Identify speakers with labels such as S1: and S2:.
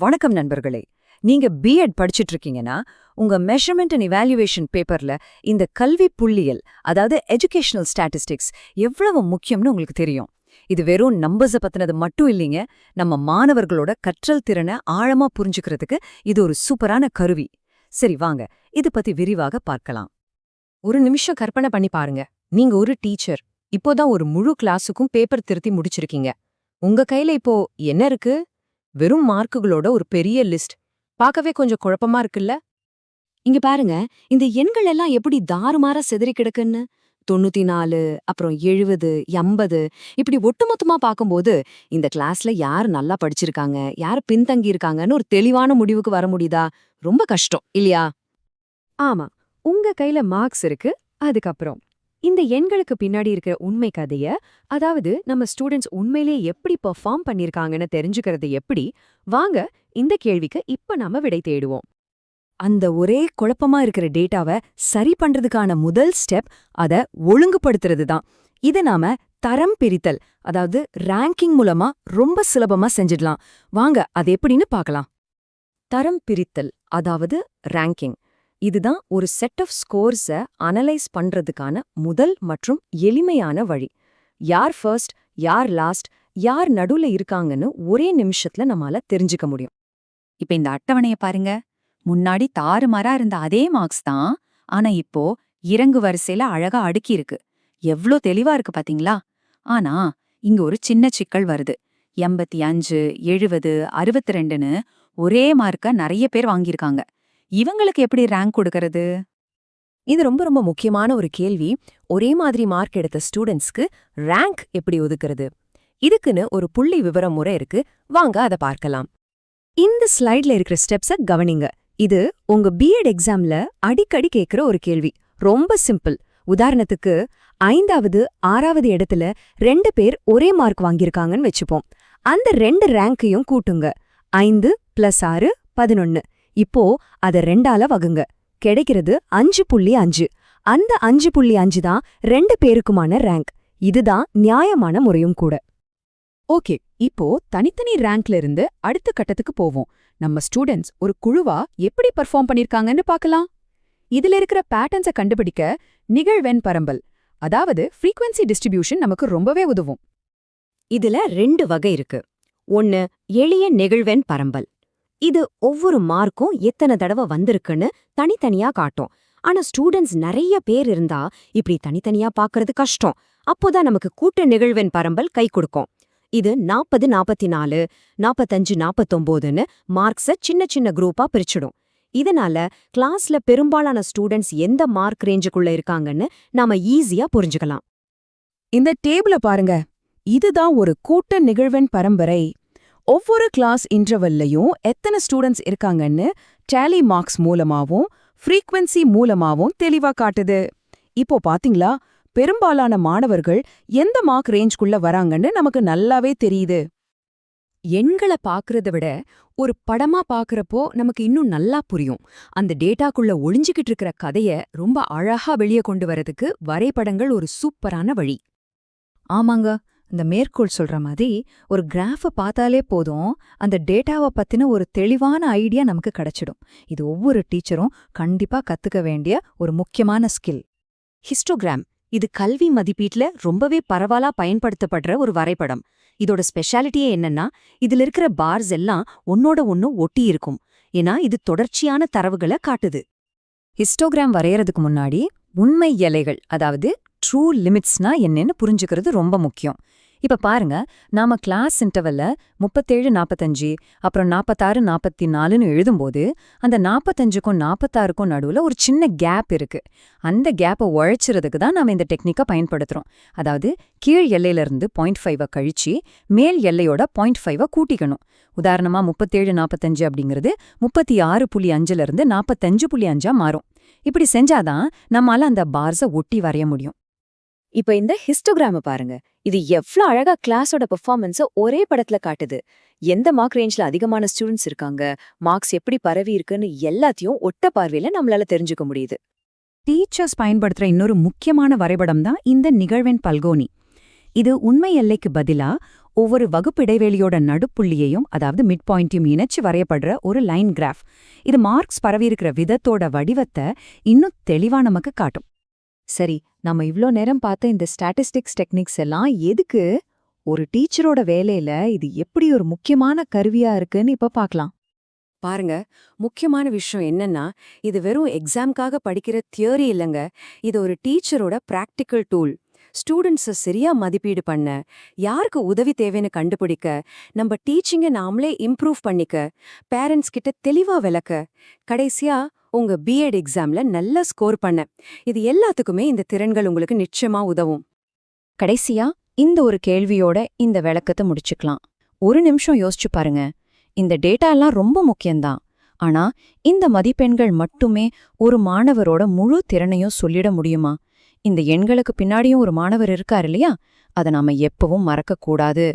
S1: வணக்கம் நண்பர்களே. நீங்க பிஎட் படிச்சிட்டு இருக்கீங்கன்னா உங்க மெஷர்மெண்ட் அண்ட் இவாலுவேஷன் பேப்பர்ல இந்த கல்வி புள்ளியல், அதாவது எஜுகேஷனல் ஸ்டாட்டிஸ்டிக்ஸ் எவ்வளவு முக்கியம்னு உங்களுக்கு தெரியும். இது வெறும் நம்பர்ஸ பத்தினது மட்டும் இல்லைங்க. நம்ம மாணவர்களோட கற்றல் திறனை ஆழமா புரிஞ்சுக்கிறதுக்கு இது ஒரு சூப்பரான கருவி. சரி வாங்க, இது பத்தி விரிவாக பார்க்கலாம்.
S2: ஒரு நிமிஷம் கற்பனை பண்ணி பாருங்க. நீங்க ஒரு டீச்சர். இப்போதான் ஒரு முழு கிளாஸுக்கும் பேப்பர் திருத்தி முடிச்சிருக்கீங்க. உங்க கையில இப்போ என்ன இருக்கு? வெறும் மார்க்குகளோட ஒரு பெரிய லிஸ்ட். பார்க்கவே கொஞ்சம் குழப்பமா இருக்குல்ல?
S3: இங்க பாருங்க, இந்த எண்கள் எல்லாம் எப்படி தாறுமாறா சிதறி கிடக்குன்னு. 94, அப்புறம் 70, 80 இப்படி ஒட்டுமொத்தமா பார்க்கும்போது இந்த கிளாஸ்ல யார் நல்லா படிச்சிருக்காங்க, யார் பின்தங்கி இருக்காங்கன்னு ஒரு தெளிவான முடிவுக்கு வர முடியுதா? ரொம்ப கஷ்டம் இல்லையா?
S2: ஆமா, உங்க கையில மார்க்ஸ் இருக்கு. அதுக்கப்புறம் இந்த எண்களுக்கு பின்னாடி இருக்கிற உண்மை கதைய, அதாவது நம்ம ஸ்டூடெண்ட்ஸ் உண்மையிலே எப்படி பெர்ஃபார்ம் பண்ணிருக்காங்கன்னு தெரிஞ்சுக்கிறது எப்படி? வாங்க, இந்த கேள்விக்கு இப்ப நாம விடை தேடுவோம்.
S1: அந்த ஒரே குழப்பமா இருக்கிற டேட்டாவை சரி பண்றதுக்கான முதல் ஸ்டெப் அத ஒழுங்குபடுத்துறது தான். இத நாம தரம் பிரித்தல், அதாவது ரேங்கிங் மூலமா ரொம்ப சுலபமா செஞ்சிடலாம். வாங்க அது எப்படின்னு பார்க்கலாம். தரம் பிரித்தல், அதாவது ரேங்கிங், இதுதான் ஒரு செட் ஆஃப் ஸ்கோர்ஸை அனலைஸ் பண்றதுக்கான முதல் மற்றும் எளிமையான வழி. யார் ஃபர்ஸ்ட், யார் லாஸ்ட், யார் நடுவுல இருக்காங்கன்னு ஒரே நிமிஷத்துல நம்மால தெரிஞ்சுக்க முடியும்.
S4: இப்ப இந்த அட்டவணைய பாருங்க. முன்னாடி தாறுமாறா இருந்த அதே மார்க்ஸ் தான், ஆனா இப்போ இறங்கு வரிசையில அழகா அடுக்கி இருக்கு. எவ்ளோ தெளிவா இருக்கு பாத்தீங்களா? ஆனா இங்க ஒரு சின்ன சிக்கல் வருது. 85, 70, 62ன்னு ஒரே மார்க்க நிறைய பேர் வாங்கியிருக்காங்க. இவங்களுக்கு எப்படி ரேங்க் கொடுக்கறது?
S2: இது ரொம்ப ரொம்ப முக்கியமான ஒரு கேள்வி. ஒரே மாதிரி மார்க் எடுத்த ஸ்டூடெண்ட்ஸ்க்கு ரேங்க் எப்படி ஒதுக்குறது? இதுக்குன்னு ஒரு புள்ளி விவர முறை இருக்கு. வாங்க அதை பார்க்கலாம். இந்த ஸ்லைட்ல இருக்கிற ஸ்டெப்ஸ கவனிங்க. இது உங்க பிஎட் எக்ஸாம்ல அடிக்கடி கேட்கிற ஒரு கேள்வி. ரொம்ப சிம்பிள். உதாரணத்துக்கு 5வது 6வது இடத்துல 2 பேர் ஒரே மார்க் வாங்கியிருக்காங்கன்னு வச்சுப்போம். அந்த 2 ரேங்கையும் கூட்டுங்க. 5 + 6 11. இப்போ அத 2ஆல வகுங்க. கிடைக்கிறது 5.5. அந்த 5.5 தான் 2 பேருக்குமான ரேங்க். இதுதான் நியாயமான முறையும் கூட. ஓகே, இப்போ தனித்தனி ரேங்க்ல இருந்து அடுத்த கட்டத்துக்கு போவோம். நம்ம ஸ்டூடெண்ட்ஸ் ஒரு குழுவா எப்படி பெர்ஃபார்ம் பண்ணிருக்காங்கன்னு பார்க்கலாம். இதுல இருக்கிற பேட்டர்ன்ஸை கண்டுபிடிக்க நிகழ்வெண் பரம்பல், அதாவது ஃப்ரீக்வன்சி டிஸ்ட்ரிபியூஷன் நமக்கு ரொம்பவே உதவும்.
S3: இதுல 2 வகை இருக்கு. ஒன்னு எளிய நெகிழ்வெண் பரம்பல். இது ஒவ்வொரு மார்க்கும் எத்தனை தடவை வந்திருக்குன்னு தனித்தனியா காட்டும். ஆனா ஸ்டூடெண்ட்ஸ் நிறைய பேர் இருந்தா இப்படி தனித்தனியா பார்க்கறது கஷ்டம். அப்போதான் நமக்கு கூட்ட நிகழ்வெண் பரம்பல் கை கொடுக்கும். இது 40, 44, 45, 49ன்னு மார்க்ஸ சின்ன சின்ன குரூப்பா பிரிச்சிடும். இதனால கிளாஸ்ல பெரும்பாலான ஸ்டூடெண்ட்ஸ் எந்த மார்க் ரேஞ்சுக்குள்ள இருக்காங்கன்னு நாம ஈஸியா புரிஞ்சுக்கலாம்.
S2: இந்த டேபிள பாருங்க. இதுதான் ஒரு கூட்ட நிகழ்வெண் பரம்பரை. ஒவ்வொரு கிளாஸ் இன்டர்வல்லையும் எத்தனை ஸ்டூடெண்ட்ஸ் இருக்காங்கன்னு டேலி மார்க்ஸ் மூலமாவும் ஃப்ரீக்வன்சி மூலமாவும் தெளிவா காட்டுது. இப்போ பாத்தீங்களா, பெரும்பாலான மாணவர்கள் எந்த மார்க் ரேஞ்ச்குள்ள வராங்கன்னு நமக்கு நல்லாவே தெரியுது. எண்களை பாக்குறத விட ஒரு படமா பாக்குறப்போ நமக்கு இன்னும் நல்லா புரியும். அந்த டேட்டாக்குள்ள ஒளிஞ்சுக்கிட்டு இருக்கிற கதைய ரொம்ப அழகா வெளியே கொண்டு வரதுக்கு வரைபடங்கள் ஒரு சூப்பரான வழி.
S1: ஆமாங்க, இந்த மேற்கோள் சொல்ற மாதிரி ஒரு கிராஃபை பார்த்தாலே போதும், அந்த டேட்டாவை பத்தின ஒரு தெளிவான ஐடியா நமக்கு கிடைச்சிடும். இது ஒவ்வொரு டீச்சரும் கண்டிப்பா கத்துக்க வேண்டிய ஒரு முக்கியமான ஸ்கில்.
S3: ஹிஸ்டோகிராம், இது கல்வி மதிப்பீட்ல ரொம்பவே பரவலா பயன்படுத்தப்படுற ஒரு வரைபடம். இதோட ஸ்பெஷாலிட்டியே என்னன்னா, இதுல இருக்கிற பார்ஸ் எல்லாம் ஒன்னோட ஒன்னு ஒட்டி இருக்கும். ஏன்னா இது தொடர்ச்சியான தரவுகளை காட்டுது.
S1: ஹிஸ்டோகிராம் வரையறதுக்கு முன்னாடி உண்மை எல்லைகள், அதாவது ட்ரூ லிமிட்ஸ்னா என்னன்னு புரிஞ்சுக்கிறது ரொம்ப முக்கியம். இப்ப பாருங்க, நாம கிளாஸ் இன்டர்வல்ல 37, 45 அப்புறம் 46, 44ன்னு எழுதும்போது அந்த 45க்கும் 46க்கும் நடுவுல ஒரு சின்ன கேப் இருக்கு. அந்த கேப்பை உழைச்சிறதுக்கு தான் நாம இந்த டெக்னிக்கை பயன்படுத்துறோம். அதாவது கீழ் எல்லையிலிருந்து 0.5 கழிச்சு மேல் எல்லையோட 0.5 கூட்டிக்கணும். உதாரணமா 37, 45 அப்படிங்கிறது 36.5லிருந்து 45.5 மாறும். இப்படி செஞ்சாதான் நம்மால அந்த பார்ஸை ஒட்டி வரைய முடியும்.
S3: இப்ப இந்த ஹிஸ்டோகிராம பாருங்க. இது எவ்ளோ அழகா கிளாஸோட பெர்ஃபார்மன்ஸ ஒரே படத்துல காட்டுது. எந்த மார்க் ரேஞ்ச்ல அதிகமான ஸ்டூடெண்ட்ஸ் இருக்காங்க, மார்க்ஸ் எப்படி பரவி இருக்குன்னு எல்லாத்தையும் ஒட்ட பார்வையில நம்மளால தெரிஞ்சுக்க முடியுது.
S1: டீச்சர்ஸ் பயன்படுத்துற இன்னொரு முக்கியமான வரைபடம் தான் இந்த நிகழ்வெண் பல்கோணி. இது உண்மை எல்லைக்கு பதிலா ஒவ்வொரு வகுப்பு இடைவெளியோட நடுப்புள்ளியையும் அதாவது மிட் பாயிண்ட்டையும் இணைச்சு வரையப்படுற ஒரு லைன் கிராஃப். இது மார்க்ஸ் பரவியிருக்கிற விதத்தோட வடிவத்தை இன்னும் தெளிவா நமக்கு காட்டும்.
S2: சரி, நம்ம இவ்ளோ நேரம் பார்த்த இந்த ஸ்டாட்டிஸ்டிக்ஸ் டெக்னிக்ஸ் எல்லாம் எதுக்கு? ஒரு டீச்சரோட வேலையில இது எப்படி ஒரு முக்கியமான கருவியா இருக்குன்னு இப்ப பார்க்கலாம். பாருங்க, முக்கியமான விஷயம் என்னன்னா, இது வெறும் எக்ஸாம்காக படிக்கிற தியரி இல்லைங்க. இது ஒரு டீச்சரோட பிராக்டிக்கல் டூல். ஸ்டூடெண்ட்ஸை சரியா மதிப்பீடு பண்ண, யாருக்கு உதவி தேவைன்னு கண்டுபிடிக்க, நம்ம டீச்சிங்கை நாமளே இம்ப்ரூவ் பண்ணிக்க, பேரண்ட்ஸ் கிட்ட தெளிவா விளக்க, கடைசியா உங்க பிஎட் எக்ஸாம்ல நல்லா ஸ்கோர் பண்ண, இது எல்லாத்துக்குமே இந்த திறன்கள் உங்களுக்கு நிச்சயமா உதவும். கடைசியா இந்த ஒரு கேள்வியோட இந்த விளக்கத்தை முடிச்சுக்கலாம். ஒரு நிமிஷம் யோசிச்சு பாருங்க. இந்த டேட்டா எல்லாம் ரொம்ப முக்கியம்தான். ஆனா இந்த மதிப்பெண்கள் மட்டுமே ஒரு மாணவரோட முழு திறனையும் சொல்லிட முடியுமா? இந்த எண்களுக்கு பின்னாடியும் ஒரு மாணவர் இருக்கார் இல்லையா? அதை நாம எப்பவும் மறக்கக்கூடாது.